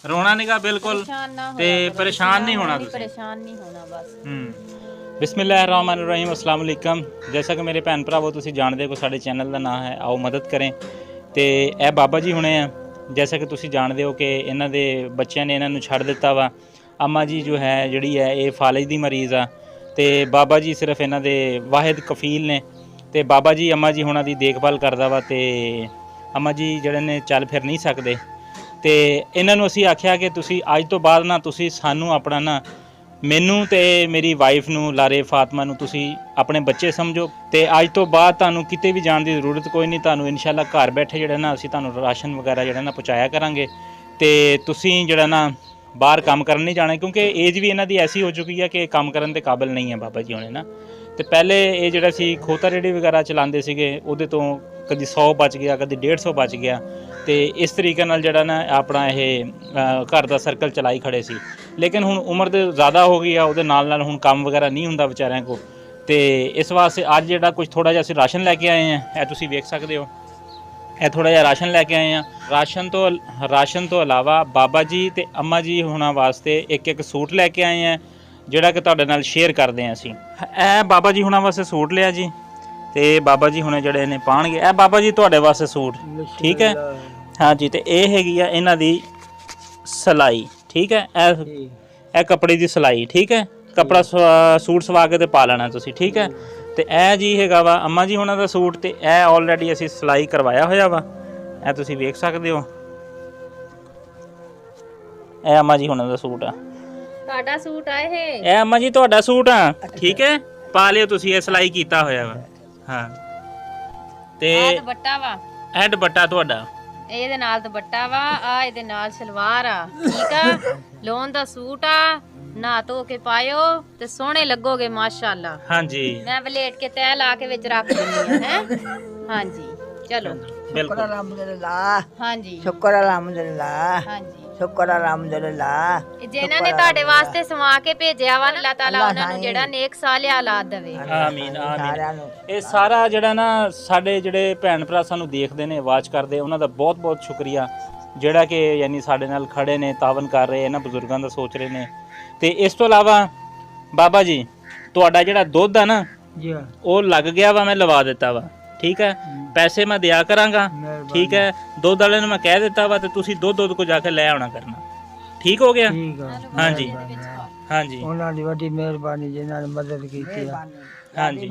रोना नहीं गा बिल्कुल ते परेशान नहीं होना तुसीं। परेशान नहीं होना बस। बिस्मिल्लाहिर्रहमानिर्रहीम अस्सलाम वालेकुम। जैसा कि मेरे भैन भरावो तुसीं जानदे हो साडे चैनल का नाम है आओ मदद करें ते ए बाबा जी हुणे आ। जैसा कि तुसीं जानदे हो कि इन्हां दे बच्चिਆਂ ने इन्हां नूं छड्ड दित्ता वा। अम्मा जी जो है जिहड़ी है ये फालिज दी मरीज़ आ ते बाबा जी सिर्फ इन्हां दे वाहिद कफील ने ते बाबा जी अम्मा जी हुणां दी देखभाल करदा वा ते अम्मा जी ਜਿਹੜੇ ਨੇ ਚੱਲ ਫਿਰ ਨਹੀਂ ਸਕਦੇ ਤੇ ਇਹਨਾਂ ਨੂੰ ਅਸੀਂ ਆਖਿਆ ਕਿ ਤੁਸੀਂ ਅੱਜ ਤੋਂ ਬਾਅਦ ਨਾ ਤੁਸੀਂ ਸਾਨੂੰ ਆਪਣਾ ਨਾ ਮੈਨੂੰ ਤੇ ਮੇਰੀ ਵਾਈਫ ਨੂੰ ਲਾਰੇ ਫਾਤਮਾ ਨੂੰ ਤੁਸੀਂ ਆਪਣੇ ਬੱਚੇ ਸਮਝੋ ਤੇ ਅੱਜ ਤੋਂ ਬਾਅਦ ਤੁਹਾਨੂੰ ਕਿਤੇ ਵੀ ਜਾਣ ਦੀ ਜ਼ਰੂਰਤ ਕੋਈ ਨਹੀਂ। ਤੁਹਾਨੂੰ ਇਨਸ਼ਾਅੱਲਾ ਘਰ ਬੈਠੇ ਜਿਹੜਾ ਨਾ ਅਸੀਂ ਤੁਹਾਨੂੰ ਰਾਸ਼ਨ ਵਗੈਰਾ ਜਿਹੜਾ ਨਾ ਪਹੁੰਚਾਇਆ ਕਰਾਂਗੇ ਤੇ ਤੁਸੀਂ ਜਿਹੜਾ ਨਾ ਬਾਹਰ ਕੰਮ ਕਰਨ ਨਹੀਂ ਜਾਣਾ ਕਿਉਂਕਿ ਏਜ ਵੀ ਇਹਨਾਂ ਦੀ ਐਸੀ ਹੋ ਚੁੱਕੀ ਹੈ ਕਿ ਕੰਮ ਕਰਨ ਦੇ ਕਾਬਿਲ ਨਹੀਂ ਹੈ ਬਾਬਾ ਜੀ ਹੋਣੇ ਨਾ। ਤੇ ਪਹਿਲੇ ਇਹ ਜਿਹੜਾ ਸੀ ਖੋਤਾ ਰੇੜੀ ਵਗੈਰਾ ਚਲਾਉਂਦੇ ਸੀਗੇ ਉਹਦੇ ਤੋਂ ਕਦੀ 100 ਬਚ ਗਿਆ ਕਦੀ 150 ਬਚ ਗਿਆ ਤੇ ਇਸ ਤਰੀਕੇ ਨਾਲ ਜਿਹੜਾ ਨਾ ਆਪਣਾ ਇਹ ਘਰ ਦਾ ਸਰਕਲ ਚਲਾਈ ਖੜੇ ਸੀ। ਲੇਕਿਨ ਹੁਣ ਉਮਰ ਦੇ ਜ਼ਿਆਦਾ ਹੋ ਗਈ ਆ ਉਹਦੇ ਨਾਲ ਹੁਣ ਕੰਮ ਵਗੈਰਾ ਨਹੀਂ ਹੁੰਦਾ ਵਿਚਾਰਿਆਂ ਕੋ ਤੇ ਇਸ ਵਾਸਤੇ ਅੱਜ ਜਿਹੜਾ ਕੁਝ ਥੋੜਾ ਜਿਹਾ ਅਸੀਂ ਰਾਸ਼ਨ ਲੈ ਕੇ ਆਏ ਆ ਇਹ ਤੁਸੀਂ ਵੇਖ ਸਕਦੇ ਹੋ। ਇਹ ਥੋੜਾ ਜਿਹਾ ਰਾਸ਼ਨ ਲੈ ਕੇ ਆਏ ਆ। ਰਾਸ਼ਨ ਤੋਂ ਇਲਾਵਾ ਬਾਬਾ ਜੀ ਤੇ ਅੰਮਾ ਜੀ ਹੋਣਾ ਵਾਸਤੇ ਇੱਕ ਸੂਟ ਲੈ ਕੇ ਆਏ ਆ ਜਿਹੜਾ ਕਿ ਤੁਹਾਡੇ ਨਾਲ ਸ਼ੇਅਰ ਕਰਦੇ ਆ ਅਸੀਂ। ਇਹ ਬਾਬਾ ਜੀ ਹੋਣਾ ਵਾਸਤੇ ਸੂਟ ਲਿਆ ਜੀ ਤੇ ਬਾਬਾ ਜੀ ਹੁਣੇ ਜਿਹੜੇ ਨੇ ਪਾਣਗੇ ਇਹ ਬਾਬਾ ਜੀ ਤੁਹਾਡੇ ਵਾਸਤੇ ਸੂਟ ਠੀਕ ਹੈ। हाँ जी। तो यह हैगी आ इन्हां दी सिलाई ठीक है। ए कपड़े की सिलाई ठीक है। कपड़ा सूट सवा के ते पा लेना तुसीं ठीक है। तो यह जी हैगा वा अम्मा जी हुणां दा सूट ते यह ऑलरेडी असीं सिलाई करवाया होया वा यह तुसीं वेख सकदे हो। यह अम्मा जी हुणां दा सूट आ ਤੁਹਾਡਾ ਸੂਟ ਆਏ ਹੈ ਇਹ अम्मा जी ਤੁਹਾਡਾ सूट आ ठीक है। पा लियो तुसीं ये सिलाई कीता होया वा। हाँ ते ਆ ਦੁਪੱਟਾ ਵਾ ਇਹ ਦੁਪੱਟਾ ਤੁਹਾਡਾ ਇਹਦੇ ਨਾਲ ਦੁਪੱਟਾ ਵਾ ਆ ਇਹਦੇ ਨਾਲ ਸਲਵਾਰ ਆ ਠੀਕ ਆ। ਲੋਨ ਦਾ ਸੂਟ ਆ ਨਾ ਧੋ ਕੇ ਪਾਇਓ ਤੇ ਸੋਹਣੇ ਲੱਗੋਗੇ ਮਾਸ਼ਾਅੱਲਾ। ਹਾਂਜੀ ਮੈਂ ਵਲੇਟ ਕੇ ਤੈ ਲਾ ਕੇ ਵਿੱਚ ਰੱਖ ਦਿੰਦੀ ਆ ਹੈ। ਹਾਂਜੀ ਚਲੋ बिल्कुल अल्हम्दुलिल्लाह। ਹਾਂਜੀ शुक्र अल्हम्दुलिल्लाह। ਹਾਂਜੀ शुक्र अल्हम्दुलिल्लाह। ਜਿਨ੍ਹਾਂ ਨੇ ਤੁਹਾਡੇ ਵਾਸਤੇ ਸਮਾ ਕੇ ਭੇਜਿਆ ਵਾ ਨਾ ਅੱਲਾਹ ਤਾਲਾ ਉਹਨਾਂ ਨੂੰ ਜਿਹੜਾ ਨੇਕ ਸਾਲਿਆ ਔਲਾਦ ਦੇਵੇ। ਆਮੀਨ ਆਮੀਨ। ਇਹ ਸਾਰਾ ਜਿਹੜਾ ਨਾ ਸਾਡੇ ਜਿਹੜੇ ਭੈਣ ਭਰਾ ਸਾਨੂੰ ਦੇਖਦੇ ਨੇ ਆਵਾਜ਼ ਕਰਦੇ ਉਹਨਾਂ ਦਾ ਬਹੁਤ ਬਹੁਤ ਸ਼ੁਕਰੀਆ ਜਿਹੜਾ ਕਿ ਯਾਨੀ ਸਾਡੇ ਨਾਲ ਖੜੇ ਨੇ ਤਾਵਨ ਕਰ ਰਹੇ ਇਹਨਾਂ ਬਜ਼ੁਰਗਾਂ ਦਾ ਸੋਚ ਰਹੇ ਨੇ। ਤੇ ਇਸ ਤੋਂ ਇਲਾਵਾ ਬਾਬਾ ਜੀ ਤੁਹਾਡਾ ਜਿਹੜਾ ਦੁੱਧ ਆ ਨਾ जी ਉਹ ਲੱਗ ਗਿਆ ਵਾ ਮੈਂ ਲਵਾ ਦਿੱਤਾ ਵਾ ਠੀਕ ਹੈ। ਪੈਸੇ ਮੈਂ ਦਿਆ ਕਰਾਂਗਾ ਠੀਕ ਹੈ। ਦੁੱਧ ਵਾਲੇ ਨੂੰ ਮੈਂ ਕਹਿ ਦਿੱਤਾ ਵਾ ਤੇ ਤੁਸੀਂ ਦੁੱਧ ਕੋ ਜਾ ਕੇ ਲੈ ਆਉਣਾ ਕਰਨਾ ਠੀਕ ਹੋ ਗਿਆ। ठीक है। ਹਾਂਜੀ ਹਾਂਜੀ ਉਹਨਾਂ ਦੀ ਵੱਡੀ ਮਿਹਰਬਾਨੀ ਜਿਨ੍ਹਾਂ ਨੇ ਮਦਦ ਕੀਤੀ ਆ। ਹਾਂਜੀ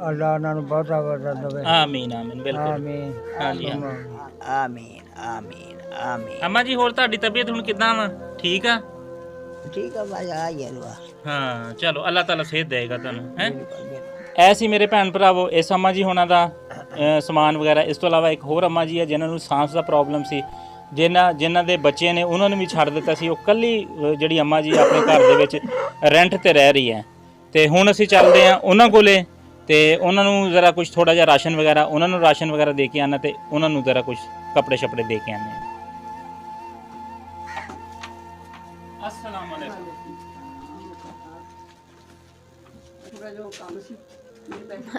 ਅੱਲਾਹ ਉਹਨਾਂ ਨੂੰ ਬਹੁਤਾ ਵਧਾ ਦੇਵੇ। ਆਮੀਨ ਆਮੀਨ ਬਿਲਕੁਲ ਆਮੀਨ ਹਾਂਜੀ ਆਮੀਨ ਆਮੀਨ ਆਮੀਨ। ਅੰਮਾ ਜੀ ਹੋਰ ਤੁਹਾਡੀ ਤਬੀਅਤ ਹੁਣ ਕਿੱਦਾਂ ਵਾ ਠੀਕ ਆ ਠੀਕ ਆ ਬਾਈ ਆ ਯਾਰ। ਹਾਂ ਚਲੋ ਅੱਲਾਹ ਤਾਲਾ ਸਿਹਤ ਦੇਗਾ ਤੁਹਾਨੂੰ ਹੈ। ਐਸੀ ਮੇਰੇ ਭੈਣ ਭਰਾਵੋ ਇਸ ਅੰਮਾ ਜੀ ਹੋਣਾ ਦਾ ਸਮਾਨ ਵਗੈਰਾ। ਇਸ ਤੋਂ ਇਲਾਵਾ ਇੱਕ ਹੋਰ ਅੰਮਾ ਜੀ ਹੈ ਜਿਨ੍ਹਾਂ ਨੂੰ ਸਾਂਸ ਦਾ ਪ੍ਰੋਬਲਮ ਸੀ ਜਿਨ੍ਹਾਂ ਦੇ ਬੱਚੇ ਨੇ ਉਹਨਾਂ ਨੂੰ ਵੀ ਛੱਡ ਦਿੱਤਾ ਸੀ। ਉਹ ਕੱਲੀ ਜਿਹੜੀ ਅੰਮਾ ਜੀ ਆਪਣੇ ਘਰ ਦੇ ਵਿੱਚ ਰੈਂਟ ਤੇ ਰਹਿ ਰਹੀ ਹੈ ਤੇ ਹੁਣ ਅਸੀਂ ਚੱਲਦੇ ਹਾਂ ਉਹਨਾਂ ਕੋਲੇ ਤੇ ਉਹਨਾਂ ਨੂੰ ਜ਼ਰਾ ਕੁਝ ਥੋੜਾ ਜਿਹਾ ਰਾਸ਼ਨ ਵਗੈਰਾ ਉਹਨਾਂ ਨੂੰ ਰਾਸ਼ਨ ਵਗੈਰਾ ਦੇ ਕੇ ਆਣਾ ਤੇ ਉਹਨਾਂ ਨੂੰ ਜ਼ਰਾ ਕੁਝ ਕੱਪੜੇ ਛਪੜੇ ਦੇ ਕੇ ਆਣੇ ਆ। अस्सलाम वालेकुम।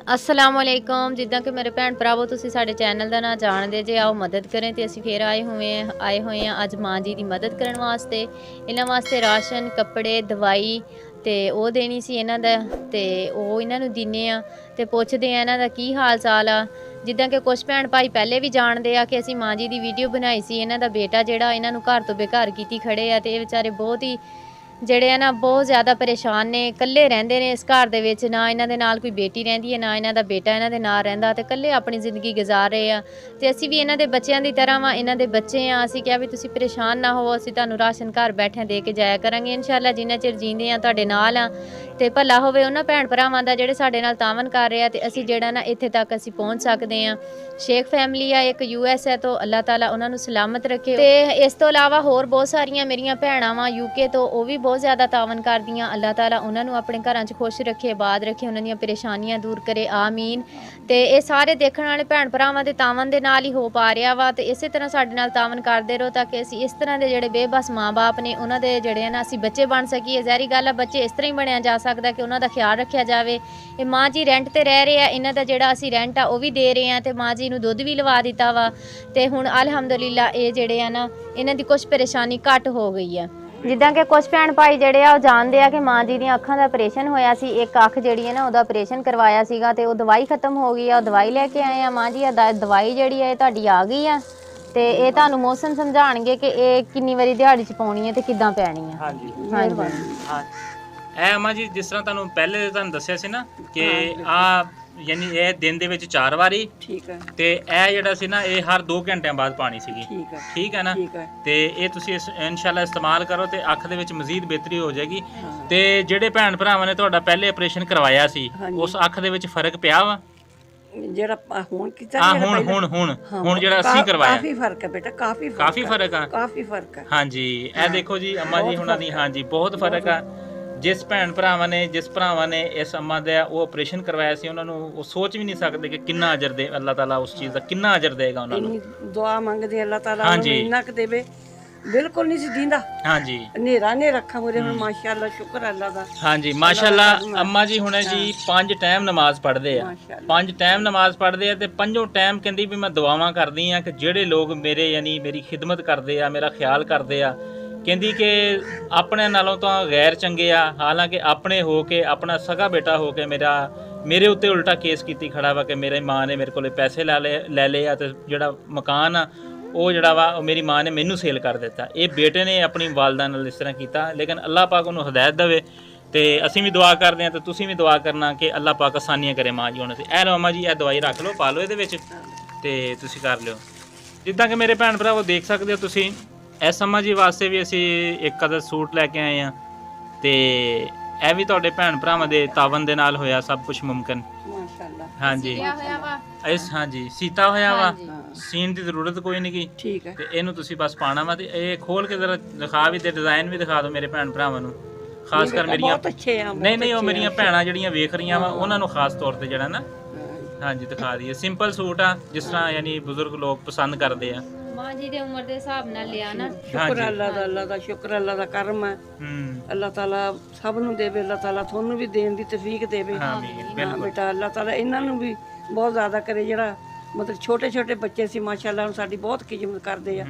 अस्सलाम वालेकुम। जिद्दां कि मेरे भैन भरावो तुसीं साडे चैनल दा नाम जाणदे जे आओ मदद करें ते असीं फेर आए होए हैं अज मां जी दी मदद करन वास्ते। इन्हां वास्ते राशन कपड़े दवाई ते ओह देनी सी इन्हां दा ते ओह इन्हां नूं दिन्ने आ ते पुछदे आ इन्हां दा की हाल चाल आ। जिद्दां कि कुछ भैन भाई पहले भी जानते आ कि असीं मां जी दी वीडियो बनाई सी। इन्हां दा बेटा जिहड़ा इन्हां नूं घर तो बेघर कीती खड़े आ ते इह विचारे बहुत ही ਜਿਹੜੇ ਆ ਨਾ ਬਹੁਤ ਜ਼ਿਆਦਾ ਪਰੇਸ਼ਾਨ ਨੇ। ਇਕੱਲੇ ਰਹਿੰਦੇ ਨੇ ਇਸ ਘਰ ਦੇ ਵਿੱਚ। ਨਾ ਇਹਨਾਂ ਦੇ ਨਾਲ ਕੋਈ ਬੇਟੀ ਰਹਿੰਦੀ ਹੈ ਨਾ ਇਹਨਾਂ ਦਾ ਬੇਟਾ ਇਹਨਾਂ ਦੇ ਨਾਲ ਰਹਿੰਦਾ ਤੇ ਇਕੱਲੇ ਆਪਣੀ ਜ਼ਿੰਦਗੀ ਗੁਜ਼ਾਰ ਰਹੇ ਆ। ਤੇ ਅਸੀਂ ਵੀ ਇਹਨਾਂ ਦੇ ਬੱਚਿਆਂ ਦੀ ਤਰ੍ਹਾਂ ਵਾ ਇਹਨਾਂ ਦੇ ਬੱਚੇ ਆ। ਅਸੀਂ ਕਿਹਾ ਵੀ ਤੁਸੀਂ ਪਰੇਸ਼ਾਨ ਨਾ ਹੋਵੋ ਅਸੀਂ ਤੁਹਾਨੂੰ ਰਾਸ਼ਨ ਘਰ ਬੈਠਿਆਂ ਦੇ ਕੇ ਜਾਇਆ ਕਰਾਂਗੇ ਇਨਸ਼ਾਅੱਲਾ ਜਿੰਨਾ ਚਿਰ ਜੀਂਦੇ ਆ ਤੁਹਾਡੇ ਨਾਲ ਆ। ਤੇ ਭਲਾ ਹੋਵੇ ਉਹਨਾਂ ਭੈਣ ਭਰਾਵਾਂ ਦਾ ਜਿਹੜੇ ਸਾਡੇ ਨਾਲ ਤਾਵਨ ਕਰ ਰਹੇ ਆ ਤੇ ਅਸੀਂ ਜਿਹੜਾ ਨਾ ਇੱਥੇ ਤੱਕ ਅਸੀਂ ਪਹੁੰਚ ਸਕਦੇ ਆ। ਸ਼ੇਖ ਫੈਮਿਲੀ ਆ ਇੱਕ US ਹੈ ਤੋਂ ਅੱਲਾਹ ਤਾਲਾ ਉਹਨਾਂ ਨੂੰ ਸਲਾਮਤ ਰੱਖੇ। ਤੇ ਇਸ ਤੋਂ ਇਲਾਵਾ ਹੋਰ ਬਹੁਤ ਸਾਰੀਆਂ ਮੇਰੀਆਂ ਭੈਣਾਂ ਵਾ UK ਤੋਂ ਉਹ ਵੀ ਬਹੁਤ ਜ਼ਿਆਦਾ ਤਾਵਨ ਕਰਦੀਆਂ। ਅੱਲਾਹ ਤਾਲਾ ਉਹਨਾਂ ਨੂੰ ਆਪਣੇ ਘਰਾਂ 'ਚ ਖੁਸ਼ ਰੱਖੇ, ਆਬਾਦ ਰੱਖੇ, ਉਹਨਾਂ ਦੀਆਂ ਪਰੇਸ਼ਾਨੀਆਂ ਦੂਰ ਕਰੇ, ਆਮੀਨ। ਤੇ ਇਹ ਸਾਰੇ ਦੇਖਣ ਵਾਲੇ ਭੈਣ ਭਰਾਵਾਂ ਦੇ ਤਾਵਨ ਦੇ ਨਾਲ ਹੀ ਹੋ ਪਾ ਰਿਹਾ ਵਾ। ਤੇ ਇਸੇ ਤਰ੍ਹਾਂ ਸਾਡੇ ਨਾਲ ਤਾਵਨ ਕਰਦੇ ਰਹੋ ਤਾਂ ਕਿ ਅਸੀਂ ਇਸ ਤਰ੍ਹਾਂ ਦੇ ਜਿਹੜੇ ਬੇਬਸ ਮਾਂ-ਬਾਪ ਨੇ ਉਹਨਾਂ ਦੇ ਜਿਹੜੇ ਨਾ ਅਸੀਂ ਬੱਚੇ ਬਣ ਸਕੀਏ। ਜ਼ਾਹਿਰੀ ਗੱਲ ਆ, ਬੱਚੇ ਇਸ ਤਰ੍ਹਾਂ ਹੀ ਬਣਿਆ ਜਾ ਸਕਦਾ ਕਿ ਉਹਨਾਂ ਦਾ ਖਿਆਲ ਰੱਖਿਆ ਜਾਵੇ। ਇਹ ਮਾਂ ਜੀ ਰੈਂਟ ਤੇ ਰਹਿ ਰਹੇ ਆ, ਇਹਨਾਂ ਦਾ ਜਿਹੜਾ ਅਸੀਂ ਰੈਂਟ ਆ ਉਹ ਵੀ ਦੇ ਰਹੇ ਆ ਤੇ ਮਾਂ ਜੀ ਨੂੰ ਦੁੱਧ ਵੀ ਲਵਾ ਦਿੱਤਾ ਵਾ। ਤੇ ਹੁਣ ਅਲਹਮਦੁਲਿਲਾ ਇਹ ਜਿਹੜੇ ਆ ਨਾ ਇਹਨਾਂ ਦੀ ਕੁਝ ਪਰੇਸ਼ਾਨੀ ਘੱਟ ਹੋ ਗਈ ਆ। ਜਿੱਦਾਂ ਕਿ ਕੁਝ ਭੈਣ ਭਾਈ ਜਿਹੜੇ ਆ ਉਹ ਜਾਣਦੇ ਆ ਕਿ ਮਾਂ ਜੀ ਦੀਆਂ ਅੱਖਾਂ ਦਾ ਆਪਰੇਸ਼ਨ ਹੋਇਆ ਸੀ। ਇੱਕ ਅੱਖ ਜਿਹੜੀ ਹੈ ਨਾ ਉਹਦਾ ਆਪਰੇਸ਼ਨ ਕਰਵਾਇਆ ਸੀਗਾ ਤੇ ਉਹ ਦਵਾਈ ਖਤਮ ਹੋ ਗਈ ਆ, ਉਹ ਦਵਾਈ ਲੈ ਕੇ ਆਏ ਆ। ਮਾਂ ਜੀ ਦਵਾਈ ਜਿਹੜੀ ਹੈ ਇਹ ਤੁਹਾਡੀ ਆ ਗਈ ਆ ਤੇ ਇਹ ਤੁਹਾਨੂੰ ਮੌਸਮ ਸਮਝਾਣਗੇ ਕਿ ਇਹ ਕਿੰਨੀ ਵਾਰੀ ਦਿਹਾੜੀ 'ਚ ਪਾਉਣੀ ਹੈ ਤੇ ਕਿੱਦਾਂ ਪੈਣੀ ਆ। ਹਾਂਜੀ ਹਾਂਜੀ ਹਾਂ, ਇਹ ਅਮਾ ਜੀ ਜਿਸ ਤਰ੍ਹਾਂ ਤੁਹਾਨੂੰ ਪਹਿਲੇ ਤੁਹਾਨੂੰ ਦੱਸਿਆ ਸੀ ਨਾ ਕਿ ਆ ਯਾਨੀ ਇਹ ਦਿਨ ਦੇ ਵਿੱਚ 4 ਵਾਰੀ, ਠੀਕ ਹੈ, ਤੇ ਇਹ ਜਿਹੜਾ ਸੀ ਨਾ ਇਹ ਹਰ 2 ਘੰਟਿਆਂ ਬਾਅਦ ਪਾਣੀ ਸੀਗੀ। ਠੀਕ ਹੈ ਨਾ। ਤੇ ਇਹ ਤੁਸੀਂ ਇਨਸ਼ਾਅੱਲਾ ਇਸਤੇਮਾਲ ਕਰੋ ਤੇ ਅੱਖ ਦੇ ਵਿੱਚ ਮਜ਼ੀਦ ਬਿਹਤਰੀ ਹੋ ਜਾਏਗੀ। ਤੇ ਜਿਹੜੇ ਭੈਣ ਭਰਾਵਾਂ ਨੇ ਤੁਹਾਡਾ ਪਹਿਲੇ ਆਪਰੇਸ਼ਨ ਕਰਵਾਇਆ ਸੀ ਉਸ ਅੱਖ ਦੇ ਵਿੱਚ ਫਰਕ ਪਿਆ ਵਾ ਜਿਹੜਾ ਹੁਣ ਕੀਤਾ ਹੁਣ ਜਿਹੜਾ ਅਸੀਂ ਕਰਵਾਇਆ? ਕਾਫੀ ਫਰਕ ਹੈ ਬੇਟਾ, ਕਾਫੀ ਫਰਕ ਆ, ਕਾਫੀ ਫਰਕ ਹੈ। ਹਾਂਜੀ ਇਹ ਦੇਖੋ ਜੀ ਅੰਮਾ ਜੀ ਹੁਣਾਂ ਦੀ, ਹਾਂਜੀ ਬਹੁਤ ਫਰਕ ਆ। ਜਿਸ ਭੈਣ ਭਰਾਵਾਂ ਨੇ ਇਸ ਅੰਮਾ ਦਾ ਉਹ ਆਪਰੇਸ਼ਨ ਕਰਵਾਇਆ ਸੀ ਉਹਨਾਂ ਨੂੰ ਉਹ ਸੋਚ ਵੀ ਨਹੀਂ ਸਕਦੇ ਕਿ ਕਿੰਨਾ ਅਜਰ ਦੇ ਅੱਲਾਹ ਤਾਲਾ ਉਸ ਚੀਜ਼ ਦਾ ਕਿੰਨਾ ਅਜਰ ਦੇਗਾ ਉਹਨਾਂ ਨੂੰ। ਦੁਆ ਮੰਗਦੇ ਅੱਲਾਹ ਤਾਲਾ ਉਹਨੂੰ ਇੰਨਾ ਕੁ ਦੇਵੇ, ਬਿਲਕੁਲ ਨਹੀਂ ਸੀ ਦੀਂਦਾ। ਹਾਂਜੀ ਹਨੇਰਾ ਨੇ ਰੱਖਾ ਮੁਰੇ ਹੁਣ ਮਾਸ਼ਾਅੱਲਾ, ਸ਼ੁਕਰ ਅੱਲਾਹ ਦਾ। ਹਾਂਜੀ ਮਾਸ਼ਾਅੱਲਾ ਅੰਮਾ ਜੀ ਹੁਣੇ ਜੀ 5 ਟਾਈਮ ਨਮਾਜ਼ ਪੜ੍ਹਦੇ ਆ, 5 ਟਾਈਮ ਨਮਾਜ਼ ਪੜ੍ਹਦੇ ਆ ਤੇ 5 ਟਾਈਮ ਕਹਿੰਦੀ ਵੀ ਮੈਂ ਦੁਆਵਾਂ ਕਰਦੀ ਆ ਕਿ ਜਿਹੜੇ ਲੋਕ ਮੇਰੇ ਯਾਨੀ ਮੇਰੀ ਖਿਦਮਤ ਕਰਦੇ ਆ, ਮੇਰਾ ਖਿਆਲ ਕਰਦੇ ਆ, ਕਹਿੰਦੀ ਕਿ ਆਪਣੇ ਨਾਲੋਂ ਤਾਂ ਗੈਰ ਚੰਗੇ ਆ, ਹਾਲਾਂਕਿ ਆਪਣੇ ਹੋ ਕੇ ਆਪਣਾ ਸਗਾ ਬੇਟਾ ਹੋ ਕੇ ਮੇਰੇ ਉੱਤੇ ਉਲਟਾ ਕੇਸ ਕੀਤੀ ਖੜਾ ਵਾ ਕਿ ਮੇਰੀ ਮਾਂ ਨੇ ਮੇਰੇ ਕੋਲੇ ਪੈਸੇ ਲੈ ਲਏ ਆ ਤੇ ਜਿਹੜਾ ਮਕਾਨ ਆ ਉਹ ਜਿਹੜਾ ਵਾ ਉਹ ਮੇਰੀ ਮਾਂ ਨੇ ਮੈਨੂੰ ਸੇਲ ਕਰ ਦਿੱਤਾ। ਇਹ ਬੇਟੇ ਨੇ ਆਪਣੀ ਵਾਲਦਾ ਨਾਲ ਇਸ ਤਰ੍ਹਾਂ ਕੀਤਾ, ਲੇਕਿਨ ਅੱਲਾਹ ਪਾਕ ਉਹਨੂੰ ਹਦਾਇਤ ਦੇਵੇ। ਤੇ ਅਸੀਂ ਵੀ ਦੁਆ ਕਰਦੇ ਹਾਂ ਤੇ ਤੁਸੀਂ ਵੀ ਦੁਆ ਕਰਨਾ ਕਿ ਅੱਲਾਹ ਪਾਕ ਆਸਾਨੀਆਂ ਕਰੇ ਮਾਂ ਜੀ ਉਹਨਾਂ ਤੇ। ਇਹ ਲਓ ਅੰਮਾ ਜੀ, ਇਹ ਦਵਾਈ ਰੱਖ ਲਓ, ਪਾ ਲਓ ਇਹਦੇ ਵਿੱਚ ਤੇ ਤੁਸੀਂ ਕਰ ਲਿਓ। ਜਿੱਦਾਂ ਕਿ ਮੇਰੇ ਭੈਣ ਭਰਾਵੋ ਦੇਖ ਸਕਦੇ ਹੋ ਤੁਸੀਂ, ਇਸ ਅੰਮਾ ਜੀ ਵਾਸਤੇ ਵੀ ਅਸੀਂ ਇੱਕ ਅਦਰ ਸੂਟ ਲੈ ਕੇ ਆਏ ਹਾਂ ਤੇ ਇਹ ਵੀ ਤੁਹਾਡੇ ਭੈਣ ਭਰਾਵਾਂ ਦੇ ਤਾਵਨ ਦੇ ਨਾਲ ਹੋਇਆ ਸਭ ਕੁਝ ਮੁਮਕਿਨ। ਮਾਸ਼ਾਅੱਲਾ ਹਾਂਜੀ ਹਾਂਜੀ ਸੀਤਾ ਹੋਇਆ ਵਾ, ਸੀਨ ਦੀ ਜ਼ਰੂਰਤ ਕੋਈ ਨਹੀਂ ਗੀ। ਠੀਕ ਹੈ। ਤੇ ਇਹਨੂੰ ਤੁਸੀਂ ਬਸ ਪਾਣਾ ਵਾ ਤੇ ਇਹ ਖੋਲ ਕੇ ਜ਼ਰਾ ਦਿਖਾ ਵੀ ਤੇ ਡਿਜ਼ਾਈਨ ਵੀ ਦਿਖਾ ਦਿਓ ਮੇਰੇ ਭੈਣ ਭਰਾਵਾਂ ਨੂੰ, ਖਾਸ ਕਰ ਮੇਰੀਆਂ ਬਹੁਤ ਅੱਛੇ ਆ। ਨਹੀਂ ਉਹ ਮੇਰੀਆਂ ਭੈਣਾਂ ਜਿਹੜੀਆਂ ਵੇਖ ਰਹੀਆਂ ਵਾ ਉਹਨਾਂ ਨੂੰ ਖਾਸ ਤੌਰ ਤੇ ਜਿਹੜਾ ਨਾ ਹਾਂਜੀ ਦਿਖਾ ਦਈਏ। ਸਿੰਪਲ ਸੂਟ ਆ ਜਿਸ ਤਰ੍ਹਾਂ ਯਾਨੀ ਬਜ਼ੁਰਗ ਲੋਕ ਪਸੰਦ ਕਰਦੇ ਆ। ਮਾਂ ਜੀ ਦੇ ਉਮਰ ਦੇ ਹਿਸਾਬ ਨਾਲ ਲਿਆ ਨਾ। ਸ਼ੁਕਰ ਅੱਲਾਹ ਦਾ ਸ਼ੁਕਰ, ਅੱਲਾਹ ਦਾ ਕਰਮ ਹੈ। ਅੱਲਾਹ ਤਾਲਾ ਸਭ ਨੂੰ ਦੇਵੇ, ਅੱਲਾਹ ਤਾਲਾ ਤੁਹਾਨੂੰ ਵੀ ਦੇਣ ਦੀ ਤੌਫੀਕ ਦੇਵੇ। ਹਾਂ ਬੇਟਾ, ਅੱਲਾਹ ਤਾਲਾ ਇਹਨਾਂ ਨੂੰ ਵੀ ਬਹੁਤ ਜ਼ਿਆਦਾ ਕਰੇ। ਜਿਹੜਾ ਮਤਲਬ ਛੋਟੇ ਛੋਟੇ ਬੱਚੇ ਸੀ ਮਾਸ਼ਾਅੱਲਾ ਹੁਣ ਸਾਡੀ ਬਹੁਤ ਖਿਦਮਤ ਕਰਦੇ ਆ।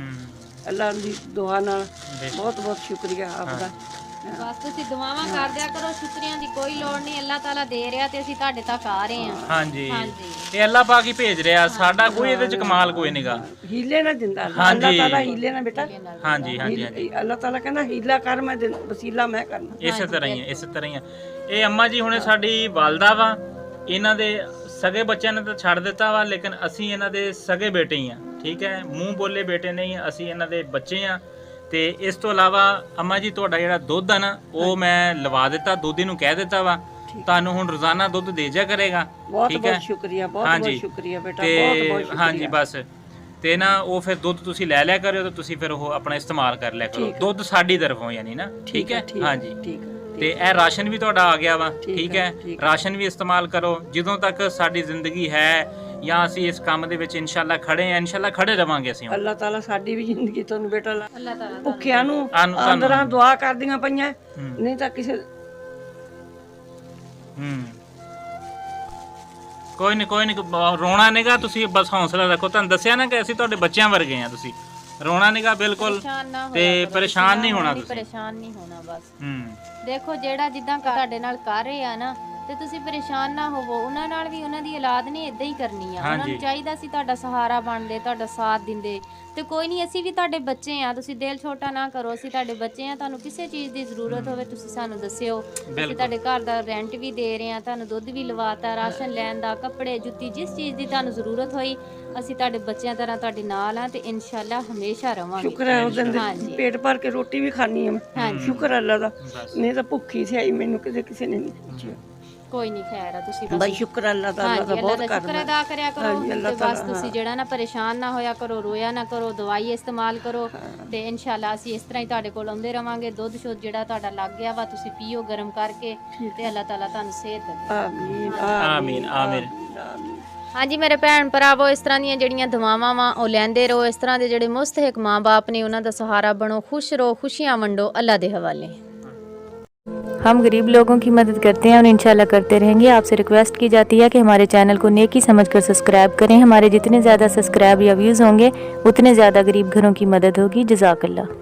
ਅੱਲਾਹ ਦੀ ਦੁਆ ਨਾਲ ਬਹੁਤ ਬਹੁਤ ਸ਼ੁਕਰੀਆ ਆਪਦਾ। ਬਸ ਤੁਸੀਂ ਦੁਆਵਾਂ ਕਰਦਿਆ ਕਰੋ, ਸ਼ੁਕਰੀਆਂ ਦੀ ਕੋਈ ਲੋੜ ਨਹੀਂ। ਅੱਲਾਹ ਤਾਲਾ ਦੇ ਰਿਹਾ ਤੇ ਅਸੀਂ ਤੁਹਾਡੇ ਤੱਕ ਆ ਰਹੇ ਹਾਂ। ਹਾਂਜੀ ਇਹ ਅੱਲਾਹ ਪਾਕ ਹੀ ਭੇਜ ਰਿਹਾ, ਸਾਡਾ ਕੋਈ ਇਹਦੇ ਚ ਕਮਾਲ ਕੋਈ ਨਹੀਂਗਾ। ਹੀਲੇ ਨਾ ਦਿੰਦਾ ਅੱਲਾਹ ਤਾਲਾ, ਹੀਲੇ ਨਾ ਬੇਟਾ। ਹਾਂਜੀ ਅੱਲਾਹ ਤਾਲਾ ਕਹਿੰਦਾ ਹੀਲਾ ਕਰ, ਮੈਂ ਵਸੀਲਾ ਮੈਂ ਕਰਨਾ। ਇਸੇ ਤਰ੍ਹਾਂ ਹੀ ਇਹ ਅੰਮਾ ਜੀ ਹੁਣੇ ਸਾਡੀ ਵਾਲਦਾ ਵਾ, ਇਹਨਾਂ ਦੇ ਸਗੇ ਬੱਚਿਆਂ ਨੇ ਤਾਂ ਛੱਡ ਦਿੱਤਾ ਵਾ, ਲੇਕਿਨ ਅਸੀਂ ਇਹਨਾਂ ਦੇ ਸਗੇ ਬੇਟੇ ਹੀ ਆ। ਠੀਕ ਹੈ, ਮੂੰਹ ਬੋਲੇ ਬੇਟੇ ਨਹੀਂ, ਅਸੀਂ ਇਹਨਾਂ ਦੇ ਬੱਚੇ ਆ। ਤੇ ਇਸ ਤੋਂ ਇਲਾਵਾ ਅੰਮਾ ਜੀ ਤੁਹਾਡਾ ਜਿਹੜਾ ਦੁੱਧ ਆ ਨਾ ਉਹ ਮੈਂ ਲਵਾ ਦਿੱਤਾ, ਦੋਧੀ ਨੂੰ ਕਹਿ ਦਿੱਤਾ ਵਾ ਤੁਹਾਨੂੰ ਹੁਣ ਰੋਜ਼ਾਨਾ ਦੁੱਧ ਦੇ ਜਾ ਕਰੇਗਾ। ਠੀਕ ਹੈ, ਸ਼ੁਕਰੀਆ, ਬਹੁਤ ਸ਼ੁਕਰੀਆ ਬੇਟਾ, ਬਹੁਤ ਸ਼ੁਕਰੀਆ। ਹਾਂਜੀ ਬਸ ਤੇ ਨਾ ਉਹ ਫਿਰ ਦੁੱਧ ਤੁਸੀਂ ਲੈ ਲਿਆ ਕਰਿਓ ਤੇ ਤੁਸੀਂ ਫਿਰ ਉਹ ਆਪਣਾ ਇਸਤੇਮਾਲ ਕਰ ਲਿਆ ਕਰੋ, ਦੁੱਧ ਸਾਡੀ ਤਰਫੋਂ ਯਾਨੀ ਨਾ। ਠੀਕ ਹੈ, ਹਾਂਜੀ ਤੇ ਇਹ ਰਾਸ਼ਨ ਵੀ ਤੁਹਾਡਾ ਆ ਗਿਆ ਵਾ। ਠੀਕ ਹੈ, ਰਾਸ਼ਨ ਵੀ ਇਸਤੇਮਾਲ ਕਰੋ ਜਦੋਂ ਤੱਕ ਸਾਡੀ ਜ਼ਿੰਦਗੀ ਹੈ ਜਾਂ ਅਸੀਂ ਇਸ ਕੰਮ ਦੇ ਵਿੱਚ ਇਨਸ਼ਾਅੱਲਾ ਖੜੇ ਆ, ਇਨਸ਼ਾਅੱਲਾ ਖੜੇ ਰਵਾਂਗੇ ਅਸੀਂ। ਅੱਲਾਹ ਤਾਲਾ ਸਾਡੀ ਵੀ ਜ਼ਿੰਦਗੀ ਤੁਹਾਨੂੰ ਬੇਟਾ ਭੁੱਖਿਆਂ ਨੂੰ ਅੰਦਰਾਂ ਦੁਆ ਕਰਦੀਆਂ ਪਈਆਂ, ਨਹੀਂ ਤਾਂ ਕਿਸੇ ਕੋਈ ਨਹੀਂ ਰੋਣਾ ਨਹੀਂਗਾ, ਤੁਸੀਂ ਬਸ ਹੌਸਲਾ ਰੱਖੋ। ਤੁਹਾਨੂੰ ਦੱਸਿਆ ਨਾ ਕਿ ਅਸੀਂ ਤੁਹਾਡੇ ਬੱਚਿਆਂ ਵਰਗੇ ਆ, ਤੁਸੀਂ ਰੋਣਾ ਨਹੀਂਗਾ ਬਿਲਕੁਲ ਤੇ ਪਰੇਸ਼ਾਨ ਨਹੀਂ ਹੋਣਾ ਤੁਸੀਂ, ਪਰੇਸ਼ਾਨ ਨਹੀਂ ਹੋਣਾ ਬਸ। ਦੇਖੋ ਜਿਹੜਾ ਜਿੱਦਾਂ ਤੁਹਾਡੇ ਨਾਲ ਕਰ ਰਹੇ ਆ ਨਾ ਤੇ ਤੁਸੀਂ ਪਰੇਸ਼ਾਨ ਨਾ ਹੋਵੋ, ਉਹਨਾਂ ਨਾਲ ਵੀ ਉਹਨਾਂ ਦੀ ਔਲਾਦ ਨੇ ਇਦਾਂ ਹੀ ਕਰਨੀ ਆ। ਉਹਨਾਂ ਨੂੰ ਚਾਹੀਦਾ ਸੀ ਤੁਹਾਡਾ ਸਹਾਰਾ ਬਣਦੇ, ਤੁਹਾਡਾ ਸਾਥ ਦਿੰਦੇ। ਤੇ ਕੋਈ ਨਹੀਂ, ਅਸੀਂ ਵੀ ਤੁਹਾਡੇ ਬੱਚੇ ਆ, ਤੁਸੀਂ ਦਿਲ ਛੋਟਾ ਨਾ ਕਰੋ, ਅਸੀਂ ਤੁਹਾਡੇ ਬੱਚੇ ਆ। ਤੁਹਾਨੂੰ ਕਿਸੇ ਚੀਜ਼ ਦੀ ਜ਼ਰੂਰਤ ਹੋਵੇ ਤੁਸੀਂ ਸਾਨੂੰ ਦੱਸਿਓ, ਅਸੀਂ ਤੁਹਾਡੇ ਘਰ ਦਾ ਰੈਂਟ ਵੀ ਦੇ ਰਹੇ ਆ, ਤੁਹਾਨੂੰ ਦੁੱਧ ਵੀ ਲਵਾਤਾ, ਰਾਸ਼ਨ ਲੈਣ ਦਾ, ਕੱਪੜੇ ਜੁੱਤੀ, ਜਿਸ ਚੀਜ਼ ਦੀ ਤੁਹਾਨੂੰ ਜ਼ਰੂਰਤ ਹੋਈ ਅਸੀਂ ਤੁਹਾਡੇ ਬੱਚਿਆਂ ਤਰ੍ਹਾਂ ਤੁਹਾਡੇ ਨਾਲ ਆ ਤੇ ਇਨਸ਼ਾਅੱਲਾ ਹਮੇਸ਼ਾ ਰਵਾਂਗੇ। ਸ਼ੁਕਰ ਹੈ ਉਸ ਦਿਨ ਪੇਟ ਭਰ ਕੇ ਰੋਟੀ ਵੀ ਖਾਣੀ ਹੈ ਮੈਂ, ਸ਼ੁਕਰ ਅੱਲਾਹ ਦਾ, ਨਹੀਂ ਤਾਂ ਭੁੱਖੀ ਸੀ ਆਈ, ਮੈਨੂੰ ਕਿਸੇ ਨੇ ਨਹੀਂ ਪੁੱਛਿਆ। ਕੋਈ ਨਹੀਂ ਖੈਰ ਆ, ਤੁਸੀਂ ਬਈ ਸ਼ੁਕਰ ਅੱਲਾਹ ਦਾ ਹਾਂਜੀ ਅੱਲਾਹ ਬਹੁਤ ਦਾ ਸ਼ੁਕਰ ਕਰਨਾ। ਅਦਾ ਕਰਿਆ ਕਰੋ ਹਾਂਜੀ, ਅੱਲਾਹ ਤੇ ਬਸ ਤੁਸੀਂ ਜਿਹੜਾ ਨਾ ਪਰੇਸ਼ਾਨ ਨਾ ਹੋਇਆ ਕਰੋ, ਰੋਇਆ ਨਾ ਕਰੋ, ਦਵਾਈ ਇਸਤੇਮਾਲ ਕਰੋ ਤੇ ਇਨਸ਼ਾਅੱਲਾ ਅਸੀਂ ਇਸ ਤਰ੍ਹਾਂ ਹੀ ਤੁਹਾਡੇ ਕੋਲ ਆਉਂਦੇ ਰਵਾਂਗੇ। ਦੁੱਧ ਸ਼ੁੱਧ ਜਿਹੜਾ ਤੁਹਾਡਾ ਲੱਗ ਗਿਆ ਵਾ ਤੁਸੀਂ ਪੀਓ ਗਰਮ ਕਰਕੇ ਤੇ ਅੱਲਾਹ ਤਾਲਾ ਤੁਹਾਨੂੰ ਸਿਹਤ ਦੇਵੇ। ਆਮੀਨ ਆਮੀਨ ਆਮੀਨ। ਹਾਂਜੀ ਮੇਰੇ ਭੈਣ ਭਰਾਵੋ, ਇਸ ਤਰ੍ਹਾਂ ਦੀਆਂ ਜਿਹੜੀਆਂ ਦੁਆਵਾਂ ਵਾ ਉਹ ਲੈਂਦੇ ਰਹੋ। ਇਸ ਤਰ੍ਹਾਂ ਦੇ ਜਿਹੜੇ ਮੁਸਤਹਿਕ ਮਾਂ-ਬਾਪ ਨੇ ਉਹਨਾਂ ਦਾ ਸਹਾਰਾ ਬਣੋ, ਖੁਸ਼ ਰਹੋ, खुशियाँ वंडो, अल्लाह दे हवाले। हम गरीब लोगों की मदद करते हैं और इंशाल्लाह करते रहेंगे। आपसे रिक्वेस्ट की जाती है कि हमारे चैनल को नेकी समझकर सब्सक्राइब करें। हमारे जितने ज़्यादा सब्सक्राइब या व्यूज़ होंगे उतने ज़्यादा गरीब घरों की मदद होगी। जज़ाकल्लाह।